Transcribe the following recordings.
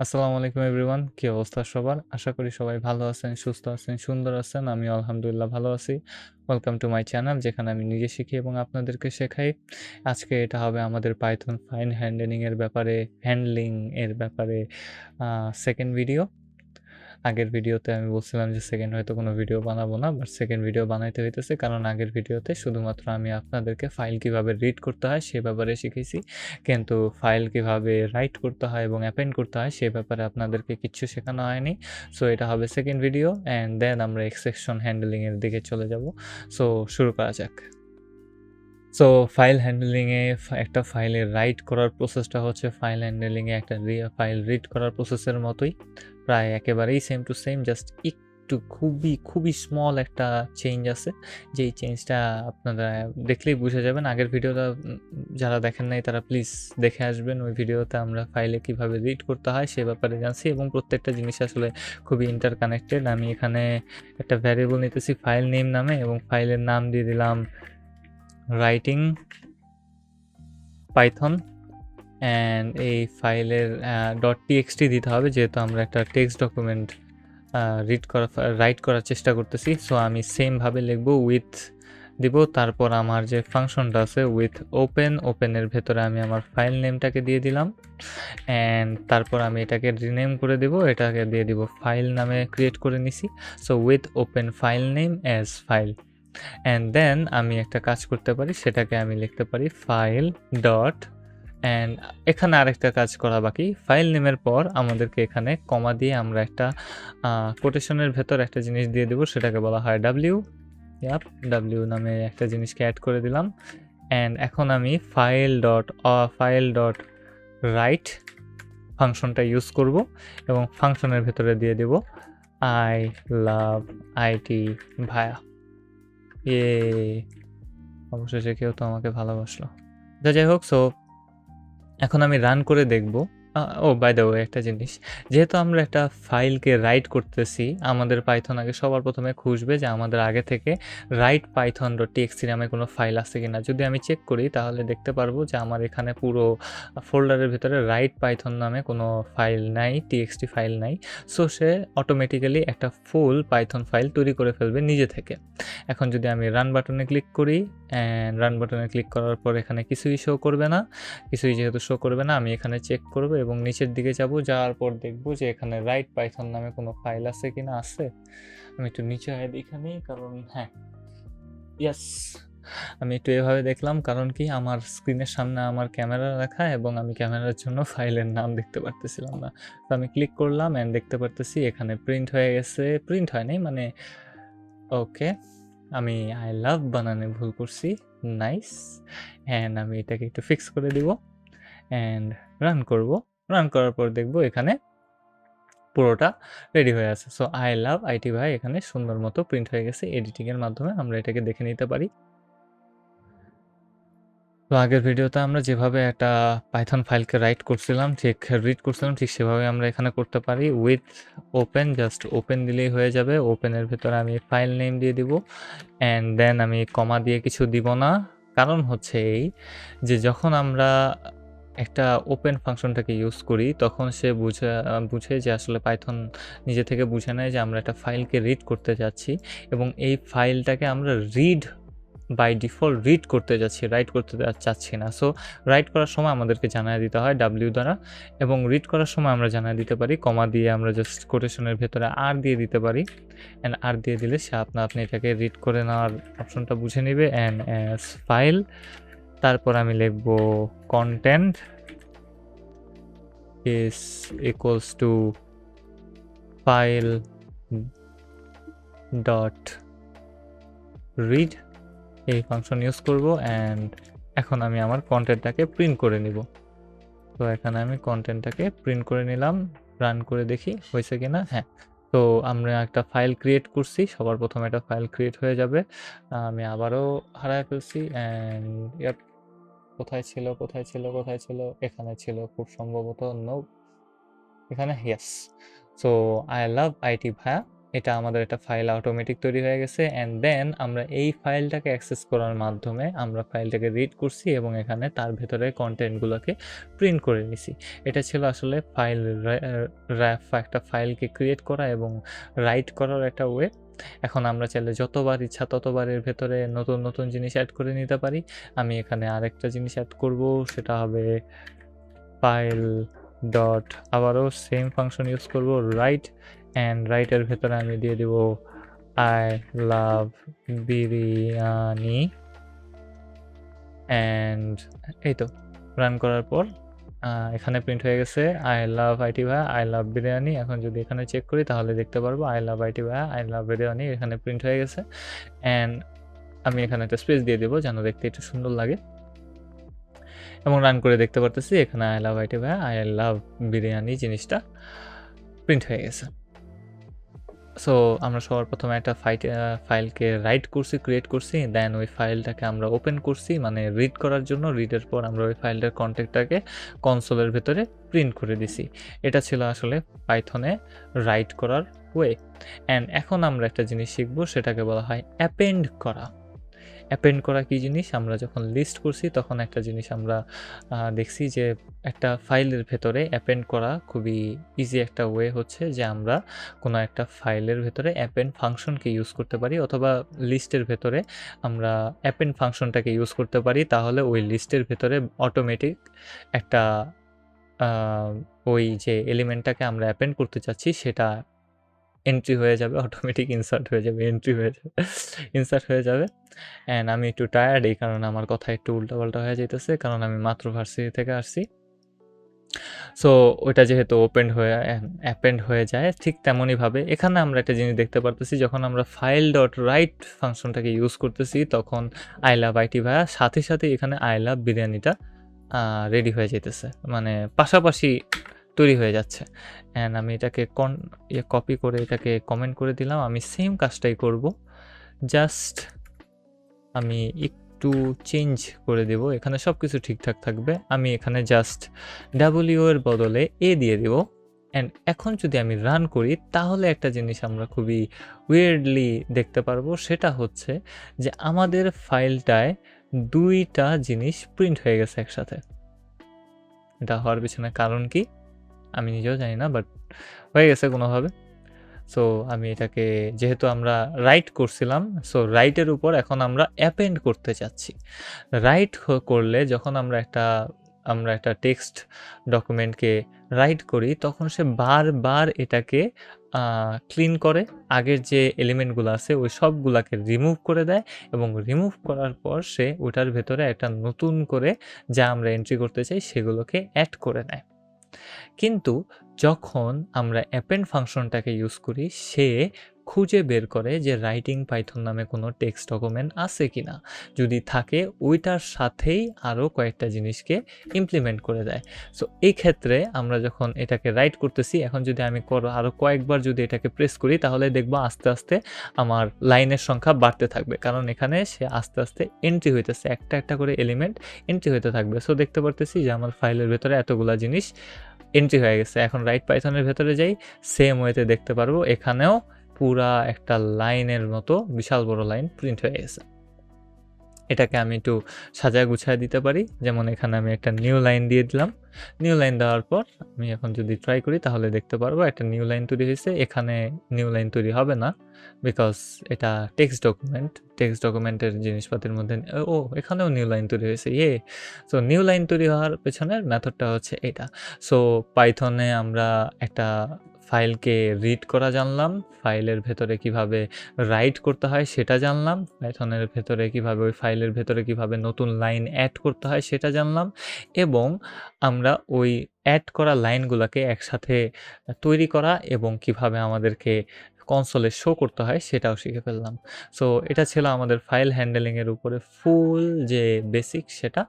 আসসালামু আলাইকুম এভরিওয়ান, কি অবস্থা সবার? আশা করি সবাই ভালো আছেন, সুস্থ আছেন, সুন্দর আছেন। আমি আলহামদুলিল্লাহ ভালো আছি। ওয়েলকাম টু মাই চ্যানেল, যেখানে আমি নিজে শিখি এবং আপনাদেরকে শেখাই। আজকে এটা হবে আমাদের পাইথন ফাইল হ্যান্ডলিং এর ব্যাপারে সেকেন্ড ভিডিও। আগের ভিডিওতে আমি বলছিলাম যে সেকেন্ড হয়তো কোনো ভিডিও বানাবো না, বাট সেকেন্ড ভিডিও বানাইতে হইতেছে, কারণ আগের ভিডিওতে শুধুমাত্র আমি আপনাদেরকে ফাইল কিভাবে রিড করতে হয় সে ব্যাপারে শিখেছি, কিন্তু ফাইল কিভাবে রাইট করতে হয় এবং অ্যাপেন্ড করতে হয় সে ব্যাপারে আপনাদেরকে কিচ্ছু শেখানো হয়নি। সো এটা হবে সেকেন্ড ভিডিও, অ্যান্ড দেন আমরা এক্সেপশন হ্যান্ডলিংয়ের দিকে চলে যাব। সো শুরু করা যাক। সো ফাইল হ্যান্ডলিংয়ে একটা ফাইলে রাইট করার প্রসেসটা হচ্ছে ফাইল হ্যান্ডলিংয়ে একটা ফাইল রিড করার প্রসেসের মতোই, প্রায় একেবারেই সেম টু সেম, জাস্ট একটু খুবই স্মল একটা চেঞ্জ আছে, যেই চেঞ্জটা আপনারা দেখলেই বুঝে যাবেন। আগের ভিডিওটা যারা দেখেন নাই তারা প্লিজ দেখে আসবেন। ওই ভিডিওতে আমরা ফাইলে কিভাবে রিড করতে হয় সে ব্যাপারে জানছি, এবং প্রত্যেকটা জিনিস আসলে খুবই ইন্টারকানেক্টেড। আমি এখানে একটা ভ্যারিয়েবল নিতেছি ফাইল নেম নামে, এবং ফাইলের নাম দিয়ে দিলাম রাইটিং পাইথন, অ্যান্ড এই ফাইলের .txt দিতে হবে, যেহেতু আমরা একটা টেক্সট ডকুমেন্ট রাইট করার চেষ্টা করতেছি। সো আমি সেমভাবে লিখব, উইথ দিব, তারপর আমার যে ফাংশনটা আছে উইথ ওপেনের ভেতরে আমি আমার ফাইল নেমটাকে দিয়ে দিলাম, অ্যান্ড তারপর আমি এটাকে রিনেম করে দেব, এটাকে দিয়ে দিব ফাইল নামে ক্রিয়েট করে নিছি। So with open file name as file, and then আমি একটা কাজ করতে পারি, সেটাকে আমি লিখতে পারি ফাইল ডট, অ্যান্ড এখানে আরেকটা কাজ করা বাকি। ফাইল নেমের পর আমাদেরকে এখানে কমা দিয়ে আমরা একটা কোটেশনের ভেতর একটা জিনিস দিয়ে দেবো, সেটাকে বলা হয় ডাব্লিউ নামে একটা জিনিসকে অ্যাড করে দিলাম। অ্যান্ড এখন আমি ফাইল ডট রাইট ফাংশনটা ইউজ করব, এবং ফাংশনের ভেতরে দিয়ে দেব আই লাভ আইটি ভায়া। অবশেষে কেউ তো আমাকে ভালোবাসলো। যাই হোক, সো এখন আমি রান করে দেখব। ও বাই দ্য ওয়ে, একটা জিনিস, যেহেতু আমরা একটা ফাইলকে রাইট করতেছি, আমাদের পাইথন আগে সবার প্রথমে খুঁজবে যে আমাদের আগে থেকে রাইট python.txt নামে কোনো ফাইল আছে কিনা। যদি আমি চেক করি তাহলে দেখতে পারবো যে আমার এখানে পুরো ফোল্ডারের ভিতরে রাইট পাইথন নামে কোনো ফাইল নাই, txt ফাইল নাই। সো সে অটোমেটিক্যালি একটা ফুল পাইথন ফাইল তৈরি করে ফেলবে নিজে থেকে। এখন যদি আমি রান বাটনে ক্লিক করি, অ্যান্ড রান বাটনে ক্লিক করার পর এখানে কিছুই শো করবে না, যেহেতু শো করবে না, আমি এখানে চেক করব এবং নিচের দিকে যাব, যাওয়ার পর দেখব যে এখানে রাইট পাইথন নামে কোনো ফাইল আছে কিনা। আছে, আমি একটু নিচে আয় দেখে নিই, কারণ হ্যাঁ, ইয়েস, আমি একটু এভাবে দেখলাম, কারণ কি আমার স্ক্রিনের সামনে আমার ক্যামেরা রাখা, এবং আমি ক্যামেরার জন্য ফাইলের নাম দেখতে পারতেছিলাম না। তো আমি ক্লিক করলাম, অ্যান্ড দেখতে পারতেছি এখানে প্রিন্ট হয়ে গেছে, প্রিন্ট হয় নাই মানে, ওকে, আমি আই লাভ বানানে ভুল করছি, নাইস। অ্যান্ড আমি এটাকে একটু ফিক্স করে দিব, অ্যান্ড রান করব। রান করার পর দেখব এখানে পুরোটা রেডি হয়ে আছে। সো আই লাভ আইটি ভাই এখানে সুন্দর মতো প্রিন্ট হয়ে গেছে। এডিটিংয়ের মাধ্যমে আমরা এটাকে দেখে নিতে পারি। তো আগের ভিডিওতে আমরা যেভাবে একটা পাইথন ফাইলকে রিড করছিলাম, ঠিক সেভাবে আমরা এখানে করতে পারি। উইথ ওপেন, জাস্ট ওপেন দিলেই হয়ে যাবে। ওপেনের ভেতরে আমি ফাইল নেম দিয়ে দিব, অ্যান্ড দেন আমি কমা দিয়ে কিছু দিব না। কারণ হচ্ছে এই যে যখন আমরা একটা ওপেন ফাংশনটাকে ইউজ করি, তখন সে বুঝে যে আসলে পাইথন নিজে থেকে বুঝে নেয় যে আমরা একটা ফাইলকে রিড করতে যাচ্ছি, এবং এই ফাইলটাকে আমরা বাই ডিফল্ট রিড করতে যাচ্ছি, রাইট করতে চাচ্ছি না। সো রাইট করার সময় আমাদেরকে জানিয়ে দিতে হয় ডাব্লিউ দ্বারা, এবং রিড করার সময় আমরা জানিয়ে দিতে পারি কমা দিয়ে, আমরা জাস্ট কোটেশনের ভেতরে আর দিয়ে দিতে পারি, অ্যান্ড আর দিয়ে দিলে সে আপনি এটাকে রিড করে নেওয়ার অপশনটা বুঝে নেবে। অ্যান্ড অ্যাজ ফাইল, তারপর আমি লিখব content is equals to file dot read, এই ফাংশন ইউজ করব, অ্যান্ড এখন আমি আমার কন্টেন্টটাকে প্রিন্ট করে নিব। তো এখানে আমি কন্টেন্টটাকে প্রিন্ট করে নিলাম, রান করে দেখি হয়েছে কিনা। হ্যাঁ, তো আমরা একটা ফাইল ক্রিয়েট করছি, সবার প্রথমে একটা ফাইল ক্রিয়েট হয়ে যাবে। আমি আবারও হারায় ফেলছি, অ্যান্ড কোথায় ছিল, এখানে ছিল খুব সম্ভবত, নো, এখানে, yes. So I love it ভায়া, এটা আমাদের একটা ফাইল অটোমেটিক তৈরি হয়ে গেছে, অ্যান্ড দেন আমরা এই ফাইলটাকে অ্যাক্সেস করার মাধ্যমে আমরা ফাইলটাকে রিড করছি এবং এখানে তার ভেতরে কন্টেন্টগুলোকে প্রিন্ট করে নিছি। এটা ছিল আসলে ফাইল একটা ফাইলকে ক্রিয়েট করা এবং রাইট করার একটা ওয়ে। এখন আমরা চাইলে যতবার ইচ্ছা ততবারের ভেতরে নতুন নতুন জিনিস অ্যাড করে নিতে পারি। আমি এখানে আরেকটা জিনিস অ্যাড করব, সেটা হবে ফাইল ডট, আবারও সেম ফাংশন ইউজ করব, রাইট, অ্যান্ড রাইটের ভেতরে আমি দিয়ে দিব আই লাভ বিরিয়ানি, অ্যান্ড এই তো রান করার পর এখানে প্রিন্ট হয়ে গেছে আই লাভ আইটি ভাইয়া, আই লাভ বিরিয়ানি। এখন যদি এখানে চেক করি তাহলে দেখতে পারবো আই লাভ আইটি ভাইয়া, আই লাভ বিরিয়ানি এখানে প্রিন্ট হয়ে গেছে। অ্যান্ড আমি এখানে একটা স্পেস দিয়ে দেবো যেন দেখতে একটু সুন্দর লাগে, এবং রান করে দেখতে পারতেছি এখানে আই লাভ আইটি ভাইয়া, আই লাভ বিরিয়ানি জিনিসটা প্রিন্ট হয়ে গেছে। সো আমরা সবার প্রথমে একটা ফাইলকে রাইট করছি, ক্রিয়েট করছি, দেন ওই ফাইলটাকে আমরা ওপেন করছি মানে রিড করার জন্য। রিডের পর আমরা ওই ফাইলটার কন্টেন্টটাকে কনসোলের ভেতরে প্রিন্ট করে দিছি। এটা ছিল আসলে পাইথনে রাইট করার ওয়ে। অ্যান্ড এখন আমরা একটা জিনিস শিখব, সেটাকে বলা হয় অ্যাপেন্ড করা। অ্যাপেন্ড করা কী জিনিস? আমরা যখন লিস্ট করছি তখন একটা জিনিস আমরা দেখছি যে একটা ফাইলের ভেতরে অ্যাপেন্ড করা খুবই ইজি একটা ওয়ে হচ্ছে যে আমরা কোনো একটা ফাইলের ভেতরে অ্যাপেন্ড ফাংশনকে ইউজ করতে পারি, অথবা লিস্টের ভেতরে আমরা অ্যাপেন্ড ফাংশনটাকে ইউজ করতে পারি। তাহলে ওই লিস্টের ভেতরে অটোমেটিক একটা ওই যে এলিমেন্টটাকে আমরা অ্যাপেন্ড করতে চাচ্ছি সেটা এন্ট্রি হয়ে যাবে, অটোমেটিক ইনসার্ট হয়ে যাবে, এন্ট্রি হয়ে যাবে, ইনসার্ট হয়ে যাবে। অ্যান্ড আমি একটু টায়ার্ড, এই কারণে আমার কথা একটু উল্টাপাল্টা হয়ে যাইতেছে, কারণ আমি মাত্র ভার্সিটি থেকে আসছি। সো ওইটা যেহেতু অ্যাপেন্ড হয়ে যায়, ঠিক তেমনইভাবে এখানে আমরা একটা জিনিস দেখতে পারতেছি, যখন আমরা ফাইল ডট রাইট ফাংশনটাকে ইউজ করতেছি তখন আই লাভ আইটি ভাইয়া সাথে সাথে এখানে আই লাভ বিরিয়ানিটা রেডি হয়ে যেতেছে, মানে পাশাপাশি তৈরি হয়ে যাচ্ছে। অ্যান্ড আমি এটাকে কপি করে এটাকে কমেন্ট করে দিলাম। আমি সেম কাজটাই করব, জাস্ট আমি একটু চেঞ্জ করে দেব, এখানে সব কিছু ঠিকঠাক থাকবে। আমি এখানে জাস্ট ডাব্লিউ এর বদলে এ দিয়ে দেব। অ্যান্ড এখন যদি আমি রান করি তাহলে একটা জিনিস আমরা খুবই উইয়ার্ডলি দেখতে পারবো, সেটা হচ্ছে যে আমাদের ফাইলটায় দুইটা জিনিস প্রিন্ট হয়ে গেছে একসাথে। এটা হওয়ার পিছনে কারণ কি আমি নিজেও জানি না, বাট হয়ে গেছে কোনোভাবে। সো আমি এটাকে, যেহেতু আমরা রাইট করছিলাম, সো রাইটের উপর এখন আমরা অ্যাপেন্ড করতে চাচ্ছি। রাইট করলে যখন আমরা একটা টেক্সট ডকুমেন্টকে রাইট করি তখন সে বারবার এটাকে ক্লিন করে, আগের যে এলিমেন্টগুলো আছে ওই সবগুলাকে রিমুভ করে দেয়, এবং রিমুভ করার পর সে ওটার ভেতরে একটা নতুন করে যা আমরা এন্ট্রি করতে চাই সেগুলোকে অ্যাড করে নেয়। কিন্তু যখন আমরা অ্যাপেন্ড ফাংশনটাকে ইউজ করি, সে খুঁজে বের করে যে রাইটিং পাইথন নামে কোনো টেক্সট ডকুমেন্ট আছে কিনা, যদি থাকে ওইটার সাথেই আরও কয়েকটা জিনিসকে ইমপ্লিমেন্ট করে দেয়। সো এই ক্ষেত্রে আমরা যখন এটাকে রাইট করতেছি, এখন যদি আমি আরও কয়েকবার যদি এটাকে প্রেস করি তাহলে দেখবো আস্তে আস্তে আমার লাইনের সংখ্যা বাড়তে থাকবে, কারণ এখানে সে আস্তে আস্তে এন্ট্রি হইতেছে, একটা একটা করে এলিমেন্ট এন্ট্রি হইতে থাকবে। সো দেখতে পারতেছি যে আমার ফাইলের ভেতরে এতগুলা জিনিস এন্ট্রি হয়ে গেছে। এখন রাইট পাইথনের ভেতরে যাই, সেম ওয়েতে দেখতে পারবো এখানেও পুরা একটা লাইনের মতো বিশাল বড় লাইন প্রিন্ট হয়ে গেছে। এটাকে আমি একটু সাজায় গুছায় দিতে পারি, যেমন এখানে আমি একটা নিউ লাইন দিয়ে দিলাম। নিউ লাইন দেওয়ার পর আমি এখন যদি ট্রাই করি তাহলে দেখতে পারবো একটা নিউ লাইন তৈরি হয়েছে। এখানে নিউ লাইন তৈরি হবে না, বিকজ এটা টেক্সট ডকুমেন্টের জিনিসপাতির মধ্যে। এখানেও নিউ লাইন তৈরি হয়েছে, সো নিউ লাইন তৈরি হওয়ার পেছনের মেথডটা হচ্ছে এটা। সো পাইথনে আমরা একটা ফাইলকে রিড করা জানলাম, ফাইলের ভেতরে কিভাবে রাইট করতে হয় সেটা জানলাম, পাইথনের ভেতরে কিভাবে ওই ফাইলের ভেতরে কিভাবে নতুন লাইন অ্যাড করতে হয় সেটা জানলাম, এবং আমরা ওই অ্যাড করা লাইনগুলোকে একসাথে তৈরি করা এবং কিভাবে আমাদেরকে কনসোলে শো করতে হয় সেটাও শিখে ফেললাম। সো এটা ছিল আমাদের ফাইল হ্যান্ডেলিংয়ের উপরে ফুল যে বেসিক সেটা।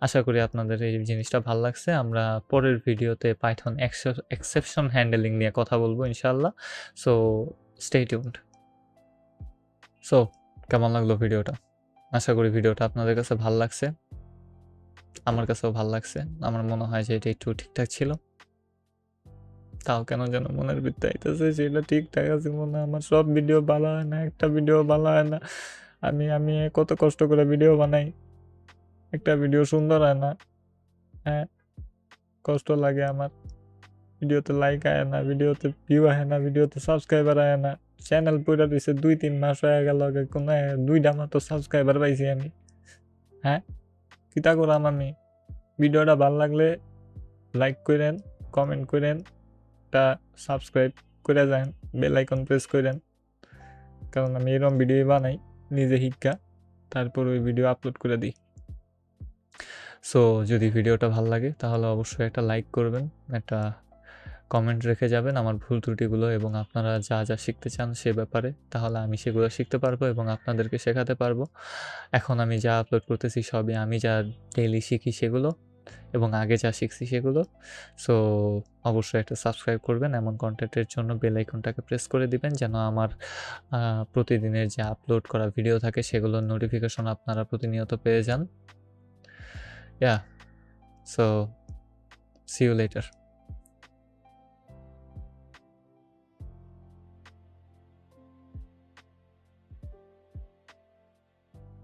আশা করি আপনাদের এই জিনিসটা ভালো লাগছে। আমরা পরের ভিডিওতে পাইথন এক্সেপশন হ্যান্ডেলিং নিয়ে কথা বলবো ইনশাআল্লাহ। So stay tuned. সো কেমন লাগলো ভিডিওটা? আশা করি ভিডিওটা আপনাদের কাছে ভালো লাগছে, আমার কাছেও ভালো লাগছে। আমার মনে হয় যে এটা একটু ঠিকঠাক ছিল। তাও কেন যেন মনের ভিতরে আইতেছে সেটা ঠিকঠাক আছে মনে হয়। আমার সব ভিডিও ভালো হয় না, একটা ভিডিও ভালো হয় না। আমি কত কষ্ট করে ভিডিও বানাই, একটা ভিডিও সুন্দর হয় না। হ্যাঁ, কষ্ট লাগে আমার। ভিডিওতে লাইক আয় না, ভিডিওতে ভিউ আয় না, ভিডিওতে সাবস্ক্রাইবার আয় না। চ্যানেল পড়ে রয়েছে 2-3 মাস হয়ে গেল, কোনো 2টা মাত্র সাবস্ক্রাইবার পাইছি আমি। হ্যাঁ, কিতা করলাম আমি? ভিডিওটা ভালো লাগলে লাইক করেন, কমেন্ট করেন, তা সাবস্ক্রাইব করে যান, বেল আইকন প্রেস করেন, কারণ আমি এরকম ভিডিও বানাই নিজে শিক্ষা, তারপর ওই ভিডিও আপলোড করে দিই। সো যদি ভিডিওটা ভালো লাগে তাহলে অবশ্যই একটা লাইক করবেন, একটা কমেন্ট রেখে যাবেন আমার ভুল ত্রুটিগুলো এবং আপনারা যা যা শিখতে চান সে ব্যাপারে, তাহলে আমি সেগুলো শিখতে পারবো এবং আপনাদেরকে শেখাতে পারবো। এখন আমি যা আপলোড করতেছি সবই আমি যা ডেইলি শিখি সেগুলো এবং আগে যা শিখছি সেগুলো। সো অবশ্যই একটা সাবস্ক্রাইব করবেন, এমন কন্টেন্টের জন্য বেল আইকনটাকে প্রেস করে দিবেন যেন আমার প্রতিদিনের যে আপলোড করা ভিডিও থাকে সেগুলোর নোটিফিকেশন আপনারা প্রতিনিয়ত পেয়ে যান। So see you letter.